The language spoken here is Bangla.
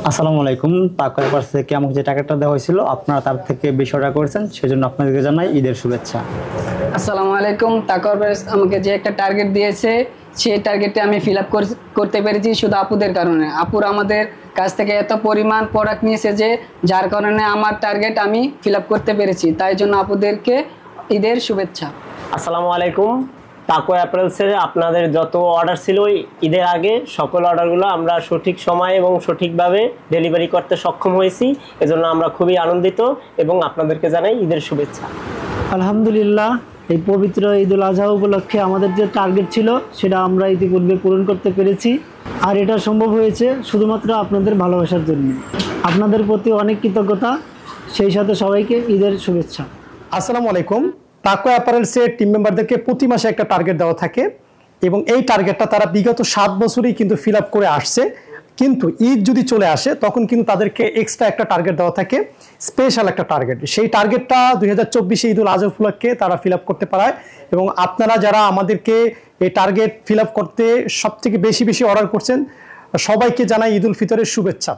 আসসালামু আলাইকুম। তাকওয়া পার্স থেকে আমাকে যে টাকাটা দেওয়া হয়েছিল আপনারা তার থেকে বেশি অর্ডার করেছেন, সেজন্য আপনাদেরকে জানাই ঈদের শুভেচ্ছা। আসসালামু আলাইকুম। তাকওয়া প্রেস আমাকে যে একটা টার্গেট দিয়েছে, সেই টার্গেটে আমি ফিল আপ করতে পেরেছি শুধু আপুদের কারণে। আপুরা আমাদের কাছ থেকে এত পরিমাণ প্রোডাক্ট নিয়েছে যে যার কারণে আমার টার্গেট আমি ফিল আপ করতে পেরেছি। তাই জন্য আপুদেরকে ঈদের শুভেচ্ছা। আসসালামু আলাইকুম। তাকওয়া অ্যাপারেলসের আপনাদের যত অর্ডার ছিল ঈদের আগে সকল অর্ডারগুলো আমরা সঠিক সময় এবং সঠিকভাবে ডেলিভারি করতে সক্ষম হয়েছি। এজন্য আমরা খুবই আনন্দিত এবং আপনাদেরকে জানাই ঈদের শুভেচ্ছা। আলহামদুলিল্লাহ, এই পবিত্র ঈদুল আজহা উপলক্ষে আমাদের যে টার্গেট ছিল সেটা আমরা ইতিপূর্বে পূরণ করতে পেরেছি। আর এটা সম্ভব হয়েছে শুধুমাত্র আপনাদের ভালোবাসার জন্য। আপনাদের প্রতি অনেক কৃতজ্ঞতা, সেই সাথে সবাইকে ঈদের শুভেচ্ছা। আসসালামু আলাইকুম। তাকওয়া অ্যাপারেলসের টিম মেম্বারদেরকে প্রতি মাসে একটা টার্গেট দেওয়া থাকে এবং এই টার্গেটটা তারা বিগত 7 বছরই কিন্তু ফিল আপ করে আসছে। কিন্তু ঈদ যদি চলে আসে তখন কিন্তু তাদেরকে এক্সট্রা একটা টার্গেট দেওয়া থাকে, স্পেশাল একটা টার্গেট। সেই টার্গেটটা 2024 ঈদুল আজহা উপলক্ষে তারা ফিল আপ করতে পারায় এবং আপনারা যারা আমাদেরকে এই টার্গেট ফিল আপ করতে সবথেকে বেশি অর্ডার করছেন, সবাইকে জানাই ঈদুল ফিতরের শুভেচ্ছা।